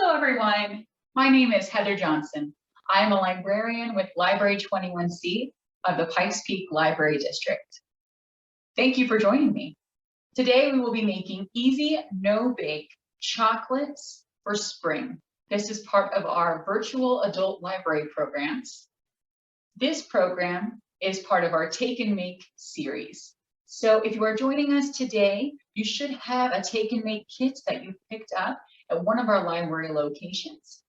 Hello, everyone. My name is Heather Johnson. I am a librarian with Library 21C of the Pikes Peak Library District. Thank you for joining me. Today, we will be making easy, no-bake chocolates for spring. This is part of our virtual adult library programs. This program is part of our Take and Make series. So if you are joining us today, you should have a Take and Make kit that you picked up at one of our library locations.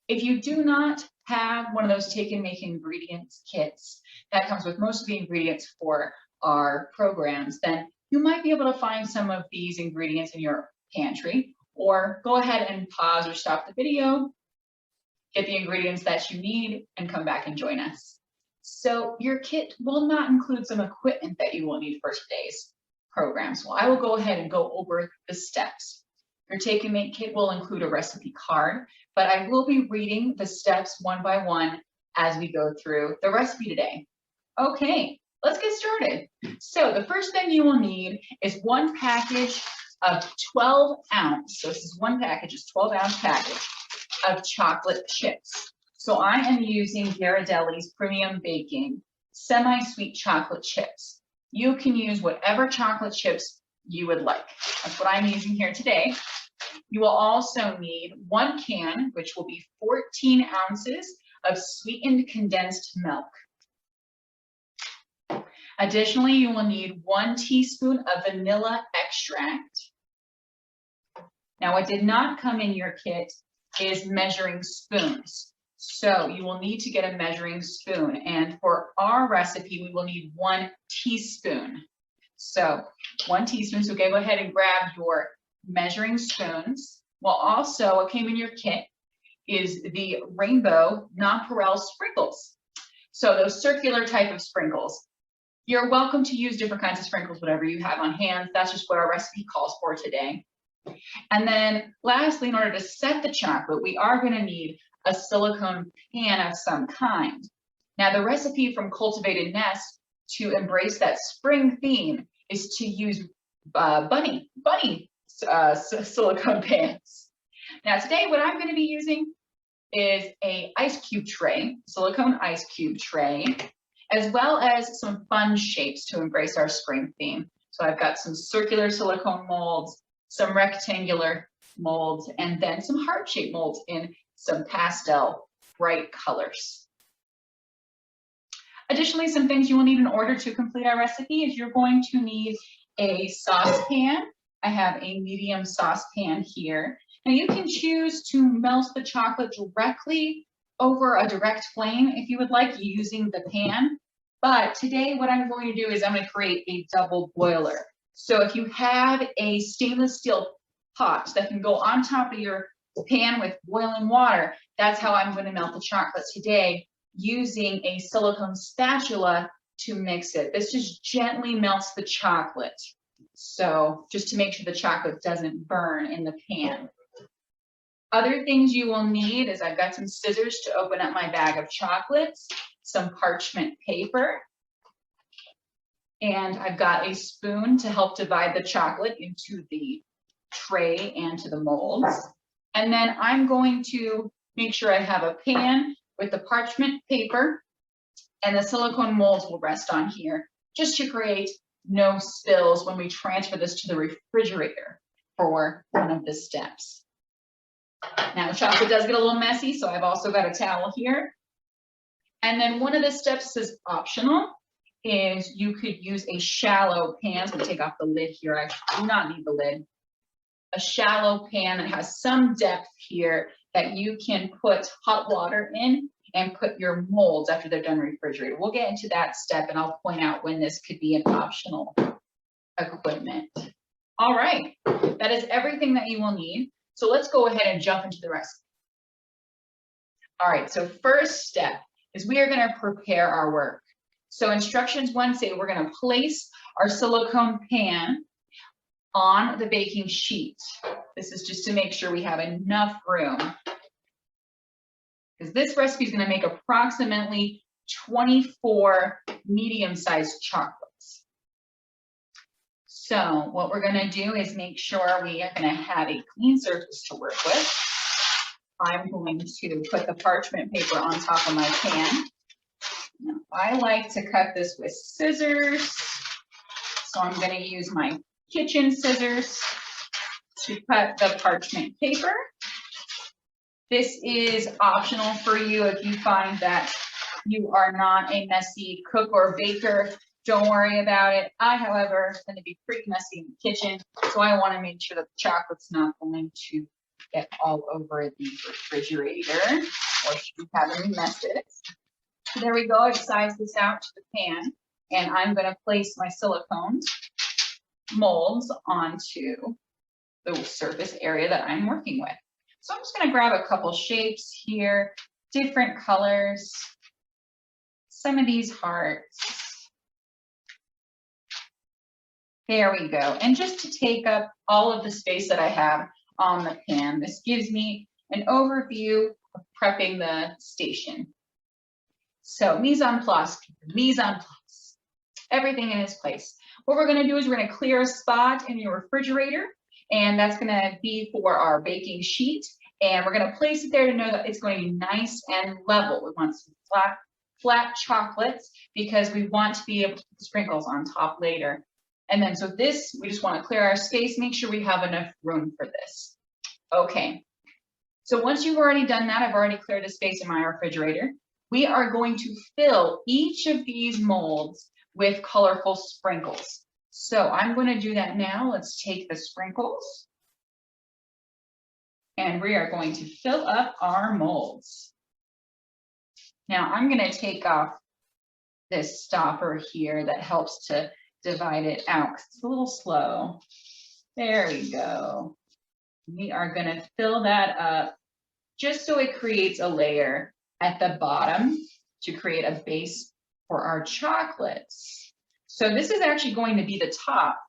If you do not have one of those Take and Make ingredients kits that comes with most of the ingredients for our programs, then you might be able to find some of these ingredients in your pantry, or go ahead and pause or stop the video, get the ingredients that you need, and come back and join us. So your kit will not include some equipment that you will need for today's program. So I will go ahead and go over the steps. Your Take and Make kit will include a recipe card, but I will be reading the steps one by one as we go through the recipe today. Okay, let's get started. So the first thing you will need is one package of 12 ounce. So this is one package, it's 12-ounce package of chocolate chips. So I am using Ghirardelli's Premium Baking semi-sweet chocolate chips. You can use whatever chocolate chips you would like. That's what I'm using here today. You will also need one can, which will be 14 ounces of sweetened condensed milk. Additionally, you will need 1 teaspoon of vanilla extract. Now, what did not come in your kit is measuring spoons. So you will need to get a measuring spoon. And for our recipe, we will need 1 teaspoon. So 1 teaspoon, so go ahead and grab your measuring spoons. Well, also what came in your kit is the rainbow nonpareil sprinkles. So those circular type of sprinkles. You're welcome to use different kinds of sprinkles, whatever you have on hand. That's just what our recipe calls for today. And then lastly, in order to set the chocolate, we are going to need a silicone pan of some kind. Now, the recipe from Cultivated Nest to embrace that spring theme is to use bunny silicone pans. Now, today what I'm going to be using is a ice cube tray, silicone ice cube tray, as well as some fun shapes to embrace our spring theme. So I've got some circular silicone molds, some rectangular molds, and then some heart-shaped molds in some pastel bright colors. Additionally, some things you will need in order to complete our recipe is you're going to need a saucepan. I have a medium saucepan here. Now you can choose to melt the chocolate directly over a direct flame if you would like, using the pan. But today what I'm going to do is I'm going to create a double boiler. So if you have a stainless steel pot that can go on top of your pan with boiling water, that's how I'm going to melt the chocolate today, using a silicone spatula to mix it. This just gently melts the chocolate. So just to make sure the chocolate doesn't burn in the pan. Other things you will need is I've got some scissors to open up my bag of chocolates, some parchment paper, and I've got a spoon to help divide the chocolate into the tray and to the molds. And then I'm going to make sure I have a pan with the parchment paper, and the silicone molds will rest on here just to create no spills when we transfer this to the refrigerator for one of the steps. Now, chocolate does get a little messy, so I've also got a towel here. And then one of the steps is optional, is you could use a shallow pan. So I'm gonna take off the lid here. I do not need the lid. A shallow pan that has some depth here that you can put hot water in and put your molds after they're done refrigerated. We'll get into that step, and I'll point out when this could be an optional equipment. All right, that is everything that you will need. So let's go ahead and jump into the recipe. All right, so first step is we are going to prepare our work. So instructions 1 say we're going to place our silicone pan on the baking sheet. This is just to make sure we have enough room, because this recipe is going to make approximately 24 medium-sized chocolates. So what we're going to do is make sure we are going to have a clean surface to work with. I'm going to put the parchment paper on top of my pan. Now, I like to cut this with scissors, so I'm going to use my kitchen scissors to cut the parchment paper. This is optional for you if you find that you are not a messy cook or baker. Don't worry about it. I, however, tend to be pretty messy in the kitchen, so I want to make sure that the chocolate's not going to get all over the refrigerator or should have any messes. So there we go. I've sized this out to the pan, and I'm going to place my silicone molds onto the surface area that I'm working with. So I'm just going to grab a couple shapes here, different colors, some of these hearts. There we go. And just to take up all of the space that I have on the pan, this gives me an overview of prepping the station. So mise en place, everything in its place. What we're going to do is we're going to clear a spot in your refrigerator, and that's going to be for our baking sheet. And we're going to place it there to know that it's going to be nice and level. We want some flat chocolates because we want to be able to put sprinkles on top later. And then so this, we just want to clear our space, make sure we have enough room for this. Okay, so once you've already done that, I've already cleared the space in my refrigerator. We are going to fill each of these molds with colorful sprinkles. So I'm going to do that now. Let's take the sprinkles and we are going to fill up our molds. Now I'm going to take off this stopper here that helps to divide it out because it's a little slow. There we go. We are going to fill that up just so it creates a layer at the bottom to create a base for our chocolates. So this is actually going to be the top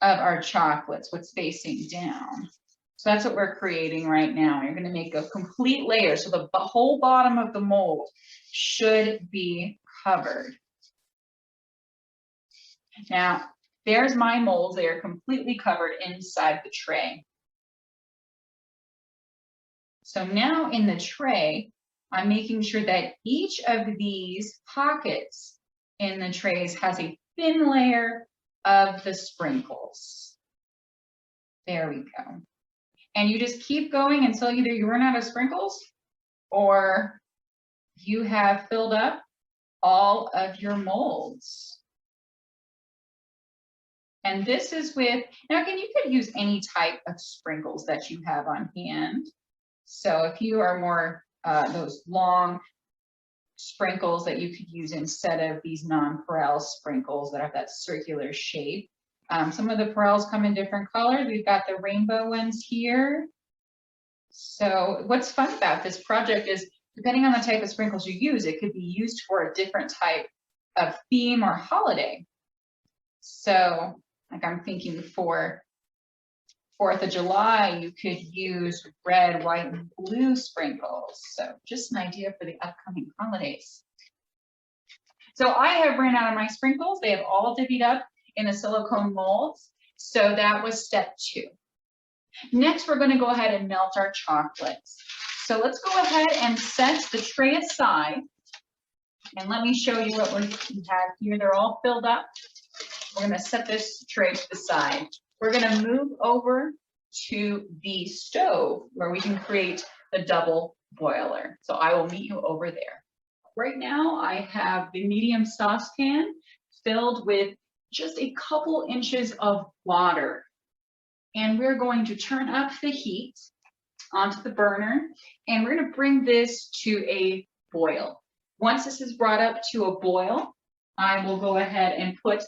of our chocolates, what's facing down. So that's what we're creating right now. You're going to make a complete layer. So the whole bottom of the mold should be covered. Now, there's my molds. They are completely covered inside the tray. So now in the tray, I'm making sure that each of these pockets in the trays has a thin layer of the sprinkles. There we go. And you just keep going until either you run out of sprinkles or you have filled up all of your molds. And this is with, now again, you could use any type of sprinkles that you have on hand. So if you are more those long sprinkles that you could use instead of these non-Perel sprinkles that have that circular shape. Some of the Perels come in different colors. We've got the rainbow ones here. So what's fun about this project is depending on the type of sprinkles you use, it could be used for a different type of theme or holiday. So like I'm thinking for 4th of July, you could use red, white, and blue sprinkles. So just an idea for the upcoming holidays. So I have ran out of my sprinkles. They have all divvied up in the silicone molds. So that was step 2. Next, we're going to go ahead and melt our chocolates. So let's go ahead and set the tray aside. And let me show you what we have here. They're all filled up. We're going to set this tray to the side. We're going to move over to the stove where we can create the double boiler. So I will meet you over there. Right now, I have the medium saucepan filled with just a couple inches of water. And we're going to turn up the heat onto the burner, and we're going to bring this to a boil. Once this is brought up to a boil, I will go ahead and put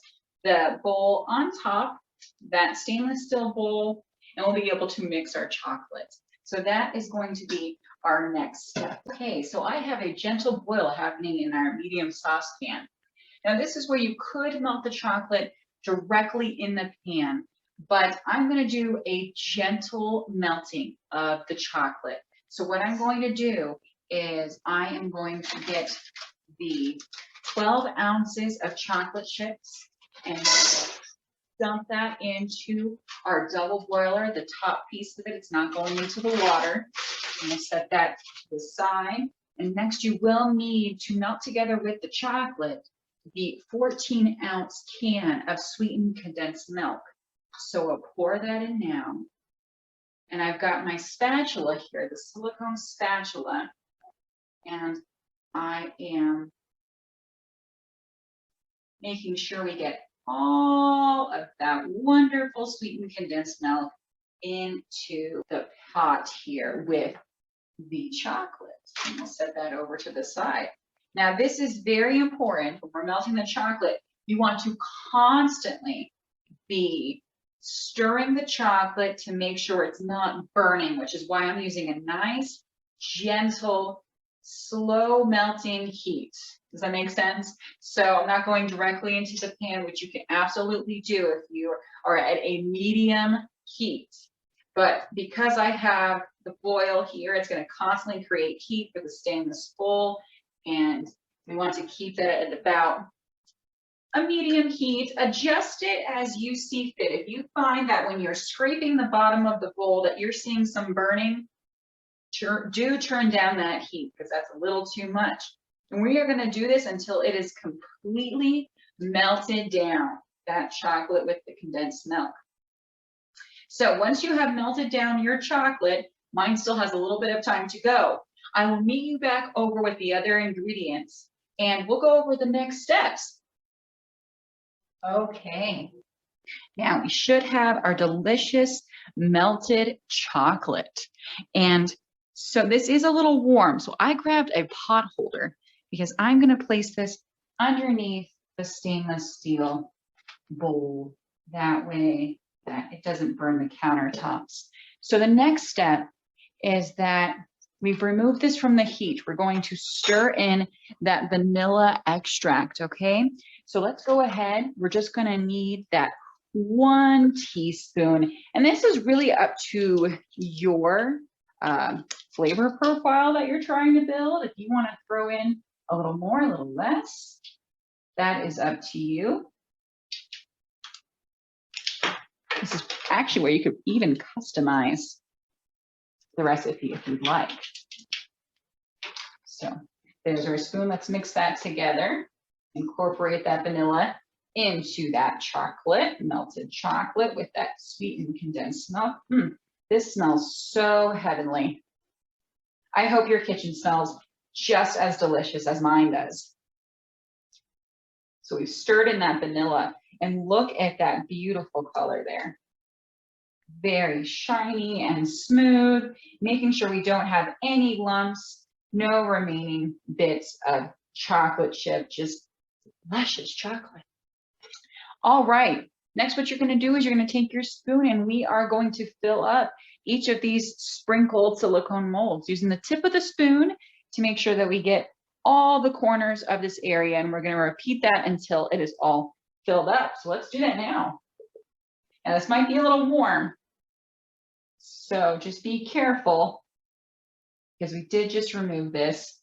the bowl on top, that stainless steel bowl, and we'll be able to mix our chocolate. So that is going to be our next step. Okay, so I have a gentle boil happening in our medium saucepan. Now this is where you could melt the chocolate directly in the pan, but I'm going to do a gentle melting of the chocolate. So what I'm going to do is I am going to get the 12 ounces of chocolate chips and dump that into our double boiler. The top piece of it, it's not going into the water. I'm gonna set that to the side. And next you will need to melt together with the chocolate the 14-ounce can of sweetened condensed milk. So I'll pour that in now. And I've got my spatula here, the silicone spatula, and I am making sure we get all of that wonderful sweetened condensed milk into the pot here with the chocolate. And we'll set that over to the side. Now, this is very important when we're melting the chocolate. You want to constantly be stirring the chocolate to make sure it's not burning, which is why I'm using a nice, gentle, slow melting heat. Does that make sense? So I'm not going directly into the pan, which you can absolutely do if you are at a medium heat. But because I have the foil here, it's going to constantly create heat for the stainless bowl. And we want to keep that at about a medium heat. Adjust it as you see fit. If you find that when you're scraping the bottom of the bowl that you're seeing some burning, do turn down that heat because that's a little too much. And we are going to do this until it is completely melted down, that chocolate with the condensed milk. So once you have melted down your chocolate, mine still has a little bit of time to go. I will meet you back over with the other ingredients and we'll go over the next steps. Okay. Now we should have our delicious melted chocolate. And so this is a little warm. So I grabbed a pot holder because I'm going to place this underneath the stainless steel bowl. That way that it doesn't burn the countertops. So the next step is that we've removed this from the heat. We're going to stir in that vanilla extract, okay? So let's go ahead. We're just going to need that 1 teaspoon. And this is really up to your flavor profile that you're trying to build. If you want to throw in a little more, a little less, that is up to you. This is actually where you could even customize the recipe if you'd like. So there's our spoon. Let's mix that together. Incorporate that vanilla into that chocolate, melted chocolate with that sweetened condensed milk. This smells so heavenly. I hope your kitchen smells just as delicious as mine does. So we've stirred in that vanilla and look at that beautiful color there. Very shiny and smooth, making sure we don't have any lumps, no remaining bits of chocolate chip, just luscious chocolate. All right, next what you're going to do is you're going to take your spoon and we are going to fill up each of these sprinkled silicone molds using the tip of the spoon to make sure that we get all the corners of this area, and we're going to repeat that until it is all filled up. So let's do that now. Now this might be a little warm, so just be careful because we did just remove this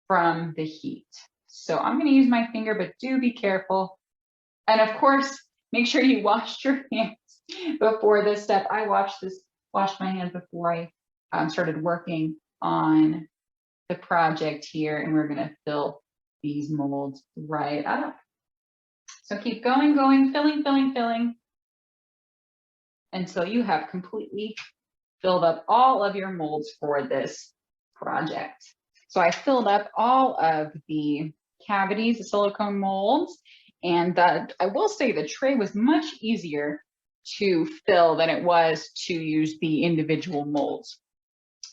from the heat. So I'm going to use my finger, but do be careful. And of course, make sure you wash your hands before this step. I washed my hands before I started working on the project here, and we're going to fill these molds right up. So keep going, filling until you have completely filled up all of your molds for this project. So I filled up all of the cavities, the silicone molds, and I will say the tray was much easier to fill than it was to use the individual molds.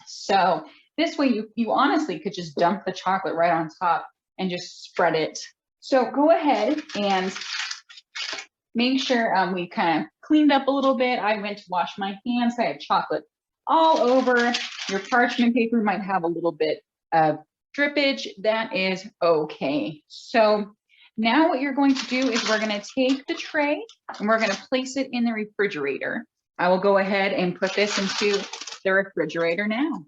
So this way you honestly could just dump the chocolate right on top and just spread it. So go ahead and make sure we kind of cleaned up a little bit. I went to wash my hands. I had chocolate all over. Your parchment paper might have a little bit of drippage. That is okay. So now what you're going to do is we're going to take the tray and we're going to place it in the refrigerator. I will go ahead and put this into the refrigerator now.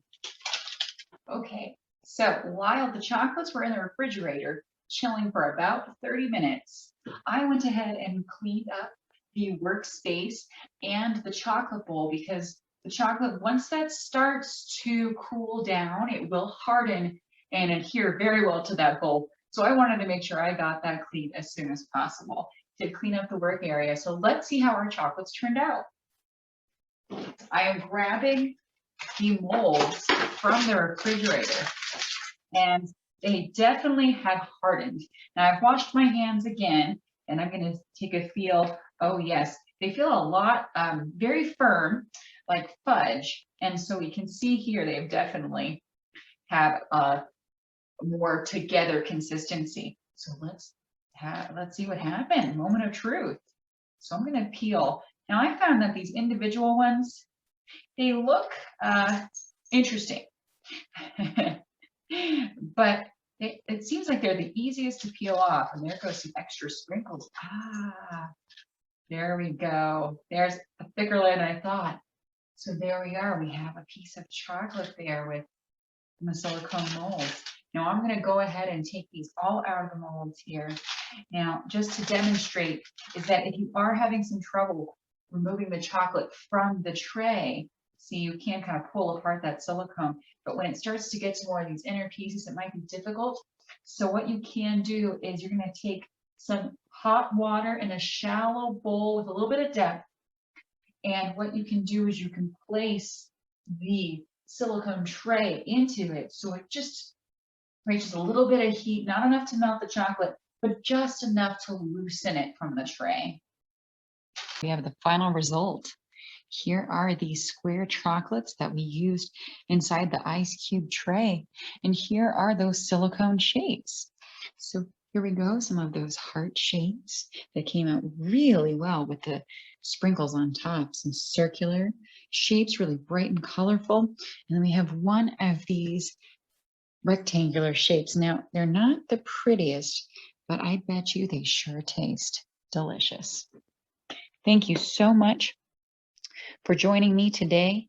Okay, so while the chocolates were in the refrigerator, chilling for about 30 minutes, I went ahead and cleaned up the workspace and the chocolate bowl because the chocolate, once that starts to cool down, it will harden and adhere very well to that bowl. So I wanted to make sure I got that clean as soon as possible to clean up the work area. So let's see how our chocolates turned out. I am grabbing the molds from the refrigerator and they definitely have hardened. Now I've washed my hands again and I'm going to take a feel. Oh yes, they feel a lot, very firm, like fudge. And so we can see here they've definitely have a more together consistency. So let's see what happened. Moment of truth. So I'm going to peel. Now I found that these individual ones, they look interesting, but it seems like they're the easiest to peel off. And there goes some extra sprinkles. There we go. There's a thicker layer than I thought. So there we are. We have a piece of chocolate there with the silicone molds. Now I'm going to go ahead and take these all out of the molds here. Now, just to demonstrate is that if you are having some trouble removing the chocolate from the tray, see, you can kind of pull apart that silicone, but when it starts to get to more of these inner pieces, it might be difficult. So what you can do is you're going to take some hot water in a shallow bowl with a little bit of depth. And what you can do is you can place the silicone tray into it. So it just reaches a little bit of heat, not enough to melt the chocolate, but just enough to loosen it from the tray. We have the final result. Here are these square chocolates that we used inside the ice cube tray. And here are those silicone shapes. So here we go, some of those heart shapes that came out really well with the sprinkles on top, some circular shapes, really bright and colorful. And then we have one of these rectangular shapes. Now, they're not the prettiest, but I bet you they sure taste delicious. Thank you so much for joining me today